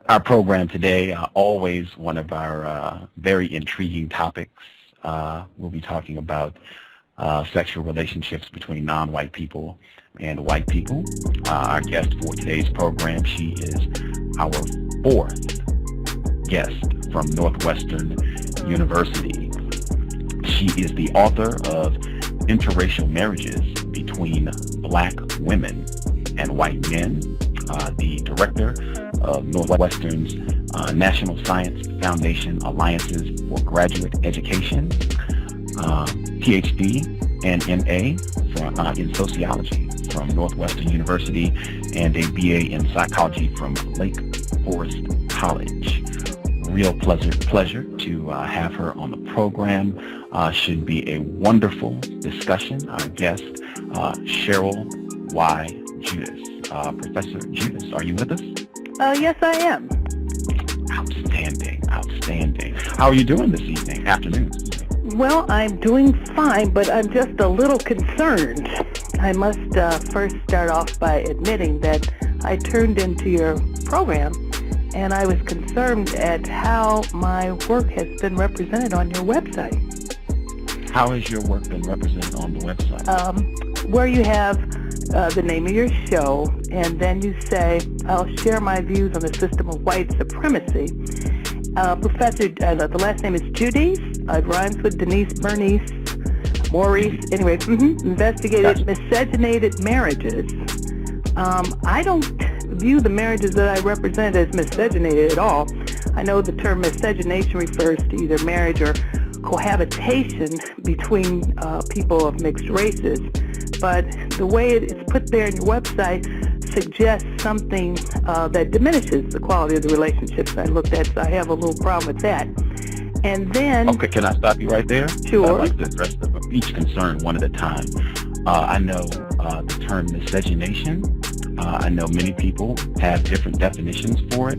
Our program today, always one of our very intriguing topics. We'll be talking about sexual relationships between non-white people and white people. Our guest for today's program, she is our fourth guest from Northwestern University. She is the author of Interracial Marriages Between Black Women and White Men, the director of Northwestern's National Science Foundation Alliances for Graduate Education, PhD and MA in Sociology from Northwestern University, and a BA in Psychology from Lake Forest College. Real pleasure to have her on the program. Should be a wonderful discussion. Our guest, Cheryl Y. Judice. Professor Judice, are you with us? Yes, I am. Outstanding. How are you doing this afternoon? Well, I'm doing fine, but I'm just a little concerned. I must first start off by admitting that I turned into your program, and I was concerned at how my work has been represented on your website. How has your work been represented on the website? Where you have the name of your show, and then you say, I'll share my views on the system of white supremacy. Professor, the last name is Judice. It rhymes with Denise, Bernice, Maurice. Anyway, investigated miscegenated marriages. I don't view the marriages that I represent as miscegenated at all. I know the term miscegenation refers to either marriage or cohabitation between people of mixed races. But the way it's put there in your website suggests something that diminishes the quality of the relationships I looked at, so I have a little problem with that. And then... Okay, can I stop you right there? Sure. I'd like to address each concern one at a time. I know the term miscegenation. I know many people have different definitions for it.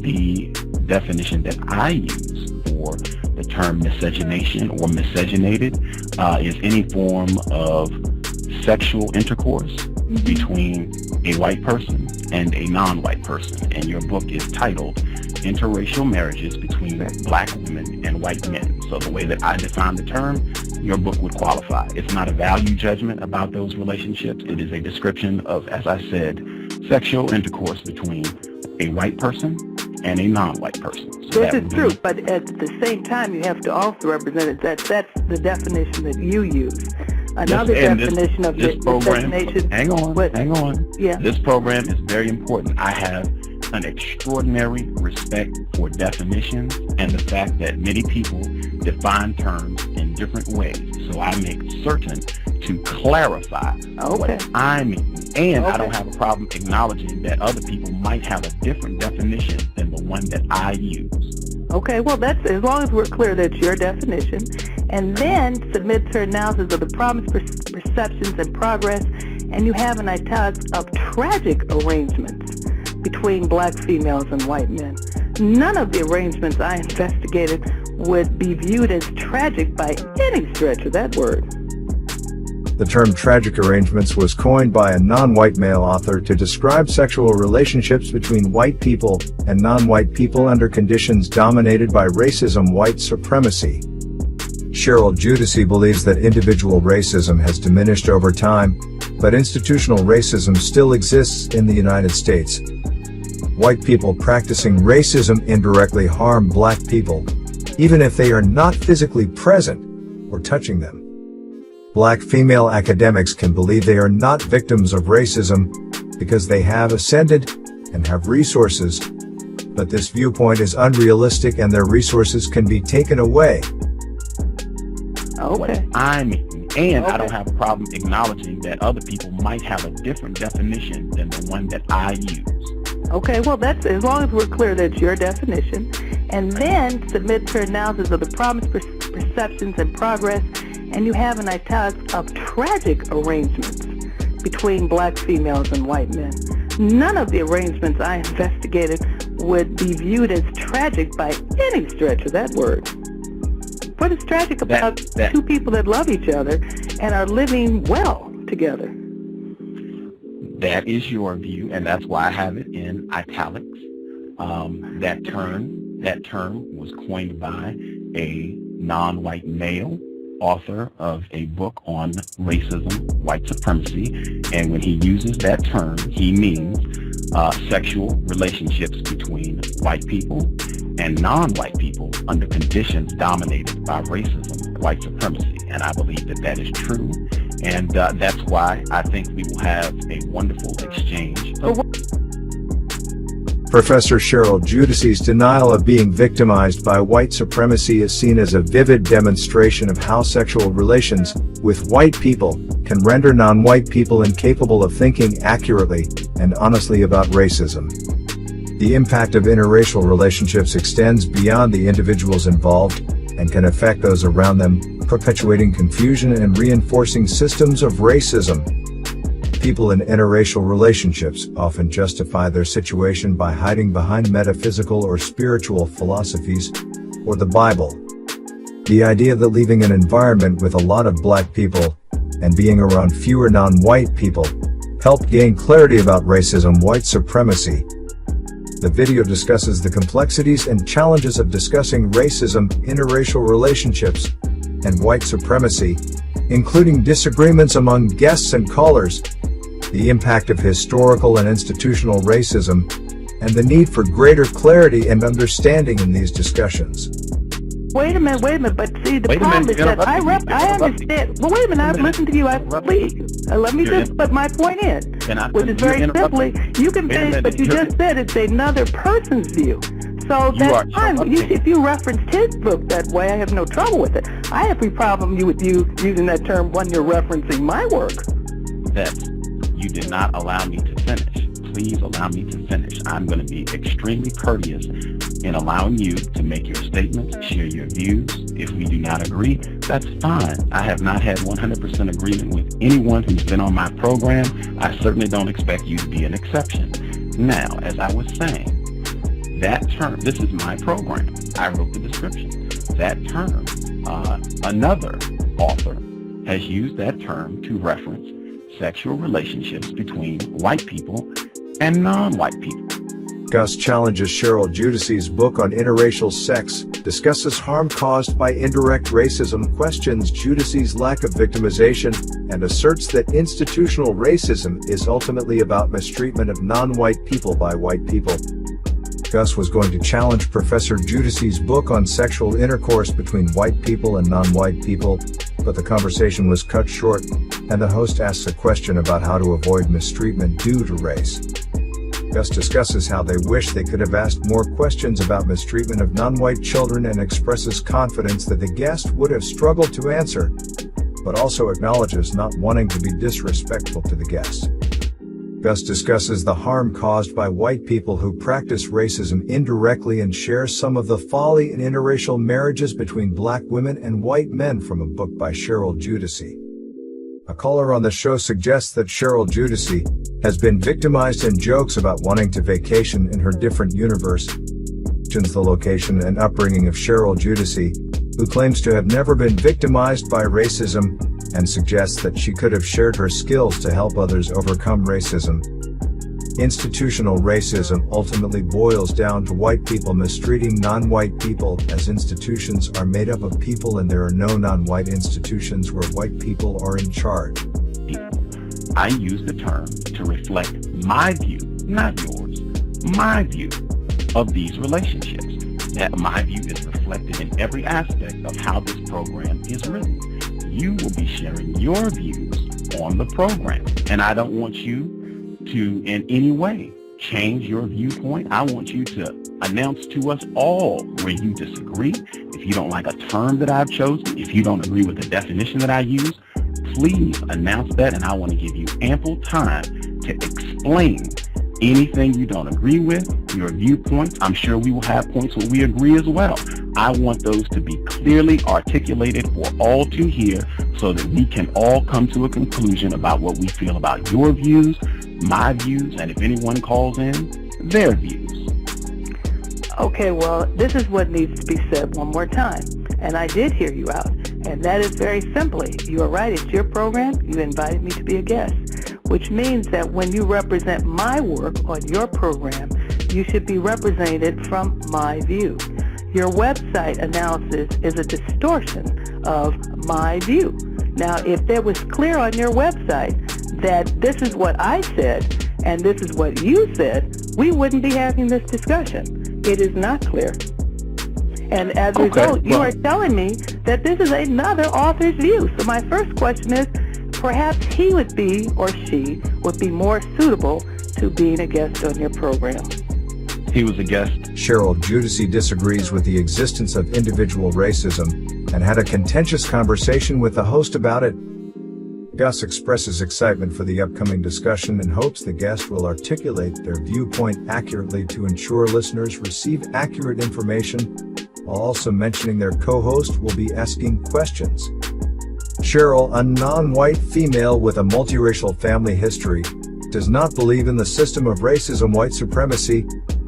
The definition that I use for the term miscegenation or miscegenated is any form of sexual intercourse between a white person and a non-white person. And your book is titled Interracial Marriages Between Black Women and White Men. So the way that I define the term, your book would qualify. It's not a value judgment about those relationships. It is a description of, as I said, sexual intercourse between a white person and a non-white person. So this is true, but at the same time, you have to also represent it. That's the definition that you use. Another definition of this program, miscegenation. Hang on. Yeah. This program is very important. I have an extraordinary respect for definitions and the fact that many people define terms in different ways. So I make certain to clarify what I mean. And I don't have a problem acknowledging that other people might have a different definition than the one that I use. Okay, well, that's as long as we're clear that's your definition. And then submit to analysis of the problems, perceptions, and progress. And you have in italics of tragic arrangements between black females and white men. None of the arrangements I investigated would be viewed as tragic by any stretch of that word. The term tragic arrangements was coined by a non-white male author to describe sexual relationships between white people and non-white people under conditions dominated by racism, white supremacy. Cheryl Judice believes that individual racism has diminished over time, but institutional racism still exists in the United States. White people practicing racism indirectly harm black people, even if they are not physically present or touching them. Black female academics can believe they are not victims of racism because they have ascended and have resources, but this viewpoint is unrealistic and their resources can be taken away. What I mean, and I don't have a problem acknowledging that other people might have a different definition than the one that I use. Okay, well, that's as long as we're clear that's your definition. And then submit to analysis of the problems, perceptions, and progress. And you have in italics of tragic arrangements between black females and white men. None of the arrangements I investigated would be viewed as tragic by any stretch of that word. What is tragic about two people that love each other and are living well together? That is your view, and that's why I have it in italics. That term was coined by a non-white male author of a book on racism, white supremacy, and when he uses that term, he means sexual relationships between white people and non-white people under conditions dominated by racism, white supremacy. And I believe that that is true, and that's why I think we will have a wonderful exchange. Professor Cheryl Judice's denial of being victimized by white supremacy is seen as a vivid demonstration of how sexual relations with white people can render non-white people incapable of thinking accurately and honestly about racism. The impact of interracial relationships extends beyond the individuals involved and can affect those around them, perpetuating confusion and reinforcing systems of racism. People in interracial relationships often justify their situation by hiding behind metaphysical or spiritual philosophies, or the Bible. The idea that leaving an environment with a lot of black people and being around fewer non-white people helped gain clarity about racism, white supremacy. The video discusses the complexities and challenges of discussing racism, interracial relationships, and white supremacy, including disagreements among guests and callers, the impact of historical and institutional racism, and the need for greater clarity and understanding in these discussions. Wait a minute, but see, the problem is that I understand. Well, wait a minute, I've listened to you. Please, let me just put my point in, which is very simply, you can finish, but you just said it's another person's view. So that's fine. If you referenced his book that way, I have no trouble with it. I have a problem with you using that term when you're referencing my work. You did not allow me to finish. Please allow me to finish. I'm going to be extremely courteous in allowing you to make your statements, share your views. If we do not agree, that's fine. I have not had 100% agreement with anyone who's been on my program. I certainly don't expect you to be an exception. Now, as I was saying, that term, this is my program. I wrote the description. That term, another author has used that term to reference sexual relationships between white people and non-white people. Gus challenges Cheryl Judice's book on interracial sex, discusses harm caused by indirect racism, questions Judice's lack of victimization, and asserts that institutional racism is ultimately about mistreatment of non-white people by white people. Gus was going to challenge Professor Judice's book on sexual intercourse between white people and non-white people, but the conversation was cut short, and the host asks a question about how to avoid mistreatment due to race. Gus discusses how they wish they could have asked more questions about mistreatment of non-white children and expresses confidence that the guest would have struggled to answer, but also acknowledges not wanting to be disrespectful to the guest. Gus discusses the harm caused by white people who practice racism indirectly and shares some of the folly in interracial marriages between black women and white men from a book by Cheryl Judice. A caller on the show suggests that Cheryl Judice has been victimized in jokes about wanting to vacation in her different universe. The location and upbringing of Cheryl Judice, who claims to have never been victimized by racism, and suggests that she could have shared her skills to help others overcome racism. Institutional racism ultimately boils down to white people mistreating non-white people, as institutions are made up of people and there are no non-white institutions where white people are in charge. I use the term to reflect my view, not yours, my view of these relationships. That my view is reflected in every aspect of how this program is written. You will be sharing your views on the program, and I don't want you to in any way change your viewpoint. I want you to announce to us all where you disagree. If you don't like a term that I've chosen, if you don't agree with the definition that I use, please announce that, and I want to give you ample time to explain anything you don't agree with, your viewpoints. I'm sure we will have points where we agree as well. I want those to be clearly articulated for all to hear so that we can all come to a conclusion about what we feel about your views, my views, and if anyone calls in, their views. Okay, well, this is what needs to be said one more time. And I did hear you out. And that is very simply, you are right, it's your program. You invited me to be a guest, which means that when you represent my work on your program, you should be represented from my view. Your website analysis is a distortion of my view. Now, if it was clear on your website that this is what I said and this is what you said, we wouldn't be having this discussion. It is not clear. And as a result, you are telling me that this is another author's view. So my first question is, perhaps he would be, or she, would be more suitable to being a guest on your program. He was a guest. Cheryl Judice disagrees with the existence of individual racism and had a contentious conversation with the host about it. Gus expresses excitement for the upcoming discussion and hopes the guest will articulate their viewpoint accurately to ensure listeners receive accurate information, while also mentioning their co-host will be asking questions. Cheryl, a non-white female with a multiracial family history, does not believe in the system of racism white supremacy,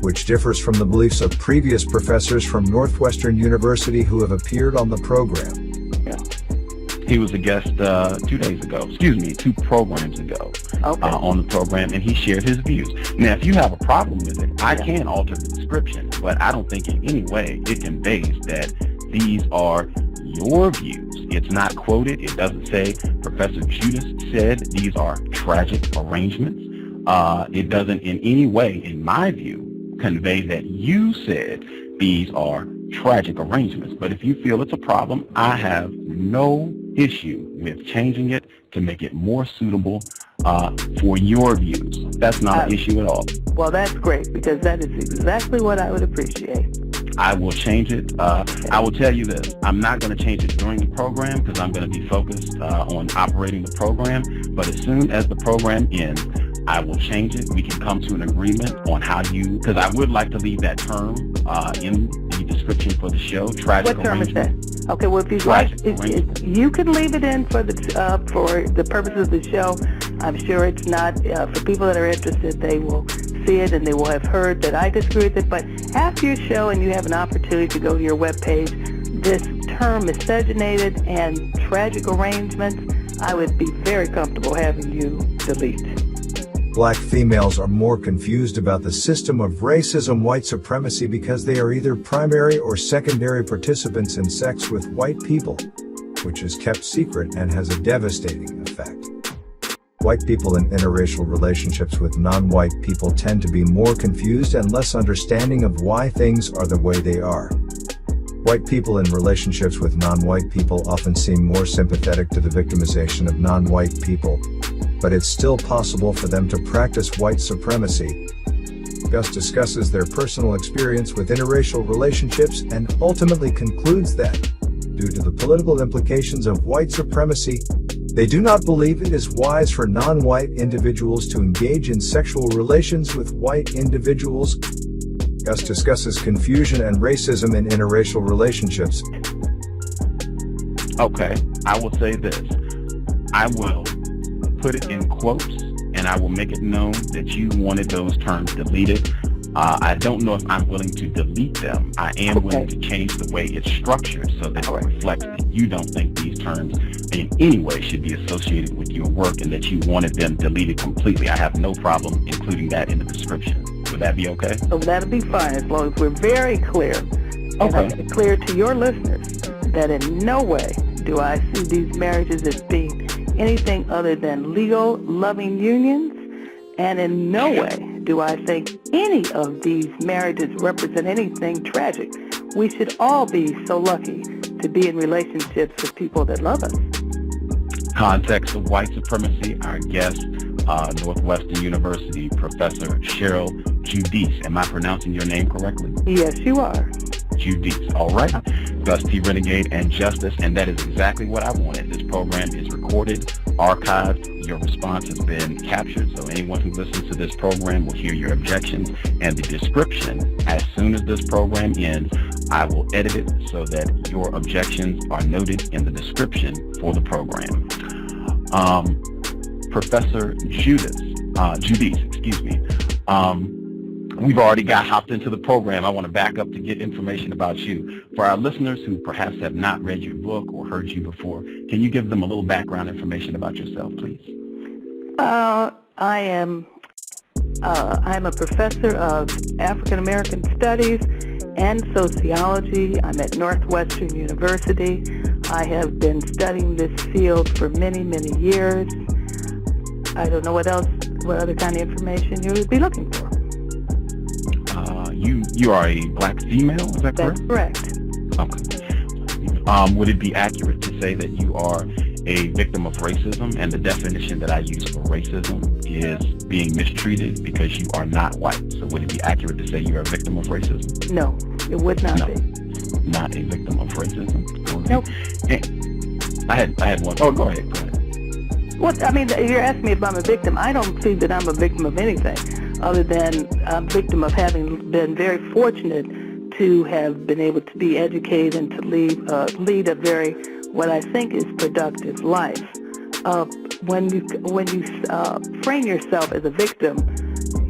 which differs from the beliefs of previous professors from Northwestern University who have appeared on the program. He was a guest 2 programs ago on the program, and he shared his views. Now, if you have a problem with it, I can alter the description, but I don't think in any way it conveys that these are your views. It's not quoted. It doesn't say Professor Judice said these are tragic arrangements. It doesn't in any way, in my view, convey that you said these are tragic arrangements. But if you feel it's a problem, I have no issue with changing it to make it more suitable for your views. That's not an issue at all. Well, that's great, because that is exactly what I would appreciate. I will change it. I will tell you this. I'm not going to change it during the program because I'm going to be focused on operating the program. But as soon as the program ends, I will change it. We can come to an agreement on how you, because I would like to leave that term in the description for the show. Tragic What term arrangement. is that? Okay, well, if you'd like, you can leave it in for the purposes of the show. I'm sure it's not, for people that are interested, they will see it and they will have heard that I disagree with it. But after your show and you have an opportunity to go to your webpage, this term miscegenated and tragic arrangements, I would be very comfortable having you delete. Black females are more confused about the system of racism white supremacy because they are either primary or secondary participants in sex with white people, which is kept secret and has a devastating effect. White people in interracial relationships with non-white people tend to be more confused and less understanding of why things are the way they are. White people in relationships with non-white people often seem more sympathetic to the victimization of non-white people, but it's still possible for them to practice white supremacy. Gus discusses their personal experience with interracial relationships and ultimately concludes that, due to the political implications of white supremacy, they do not believe it is wise for non-white individuals to engage in sexual relations with white individuals. Gus discusses confusion and racism in interracial relationships. Okay, I will say this. I will put it in quotes, and I will make it known that you wanted those terms deleted. I don't know if I'm willing to delete them. I am willing to change the way it's structured so that it reflects that you don't think these terms in any way should be associated with your work and that you wanted them deleted completely. I have no problem including that in the description. Would that be okay? Oh, that'll be fine as long as we're very clear. And I make it clear to your listeners that in no way do I see these marriages as being anything other than legal, loving unions, and in no way do I think any of these marriages represent anything tragic. We should all be so lucky to be in relationships with people that love us. Context of white supremacy, our guest, Northwestern University Professor Cheryl Judice. Am I pronouncing your name correctly? Yes, you are. Judice. All right. Gus T. Renegade and Justice, and that is exactly what I wanted. This program is recorded, archived. Your response has been captured, so anyone who listens to this program will hear your objections and the description. As soon as this program ends, I will edit it so that your objections are noted in the description for the program. Professor Judice, we've already got hopped into the program. I want to back up to get information about you. For our listeners who perhaps have not read your book or heard you before, can you give them a little background information about yourself, please? I am I'm a professor of African American Studies and Sociology. I'm at Northwestern University. I have been studying this field for many, many years. I don't know what other kind of information you would be looking for. You are a black female, is that correct? That's correct. Okay. Would it be accurate to say that you are a victim of racism, and the definition that I use for racism is being mistreated because you are not white? So would it be accurate to say you're a victim of racism? No, it would not be. Not a victim of racism? Nope. I had one. Oh, go ahead. Well, I mean, you're asking me if I'm a victim. I don't see that I'm a victim of anything other than I'm a victim of having been very fortunate to have been able to be educated and to lead a very, what I think is productive life. When you frame yourself as a victim,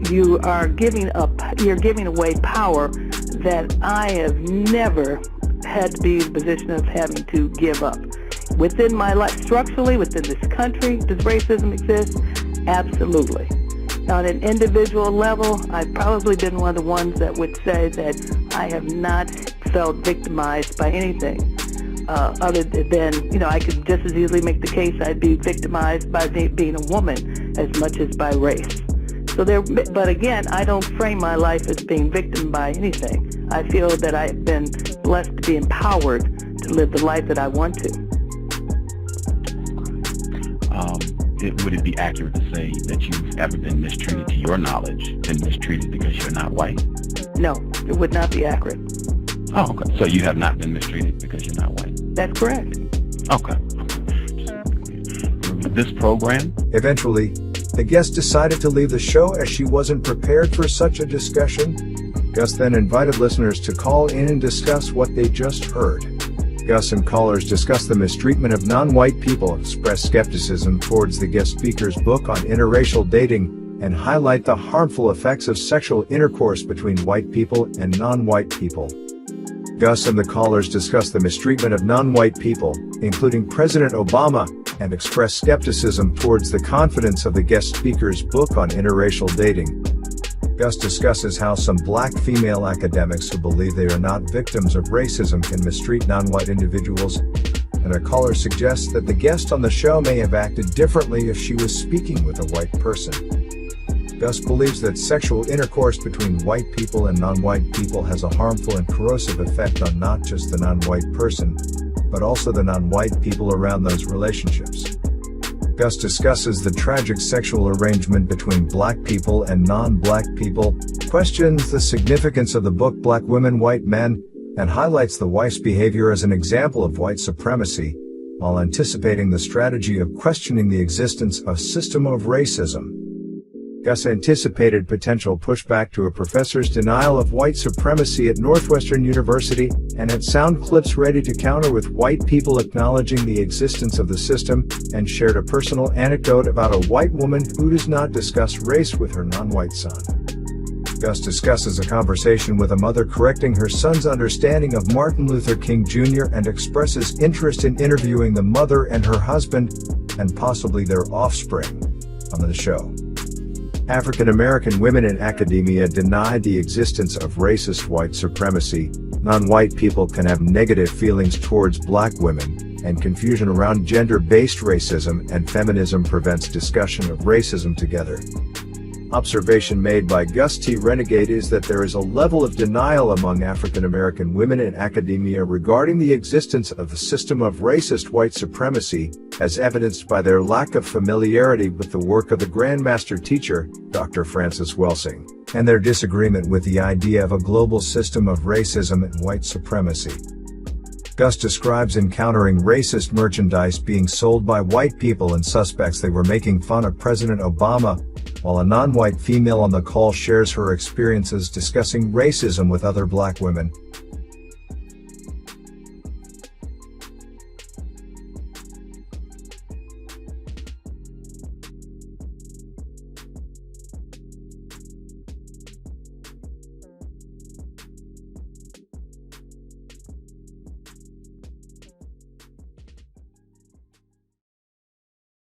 you're giving away power that I have never had to be in the position of having to give up. Within my life, structurally, within this country, does racism exist? Absolutely. On an individual level, I've probably been one of the ones that would say that I have not felt victimized by anything. Other than, I could just as easily make the case I'd be victimized by being a woman as much as by race. But again, I don't frame my life as being victim by anything. I feel that I've been blessed to be empowered to live the life that I want to. Would it be accurate to say that you've ever been mistreated, to your knowledge, been mistreated because you're not white? No, it would not be accurate. Oh, okay. So you have not been mistreated because you're not white? That's correct. Okay. This program? Eventually, the guest decided to leave the show as she wasn't prepared for such a discussion. Gus then invited listeners to call in and discuss what they just heard. Gus and callers discuss the mistreatment of non-white people, express skepticism towards the guest speaker's book on interracial dating, and highlight the harmful effects of sexual intercourse between white people and non-white people. Gus and the callers discuss the mistreatment of non-white people, including President Obama, and express skepticism towards the confidence of the guest speaker's book on interracial dating. Gus discusses how some black female academics who believe they are not victims of racism can mistreat non-white individuals, and a caller suggests that the guest on the show may have acted differently if she was speaking with a white person. Gus believes that sexual intercourse between white people and non-white people has a harmful and corrosive effect on not just the non-white person, but also the non-white people around those relationships. Gus discusses the tragic sexual arrangement between black people and non-black people, questions the significance of the book Black Women, White Men, and highlights the wife's behavior as an example of white supremacy, while anticipating the strategy of questioning the existence of a system of racism. Gus anticipated potential pushback to a professor's denial of white supremacy at Northwestern University, and had sound clips ready to counter with white people acknowledging the existence of the system, and shared a personal anecdote about a white woman who does not discuss race with her non-white son. Gus discusses a conversation with a mother correcting her son's understanding of Martin Luther King Jr. and expresses interest in interviewing the mother and her husband, and possibly their offspring, on the show. African American women in academia deny the existence of racist white supremacy. Non-white people can have negative feelings towards black women, and confusion around gender-based racism and feminism prevents discussion of racism together. Observation made by Gus T. Renegade is that there is a level of denial among African American women in academia regarding the existence of a system of racist white supremacy, as evidenced by their lack of familiarity with the work of the Grandmaster teacher, Dr. Francis Welsing, and their disagreement with the idea of a global system of racism and white supremacy. Gus describes encountering racist merchandise being sold by white people and suspects they were making fun of President Obama, while a non-white female on the call shares her experiences discussing racism with other black women,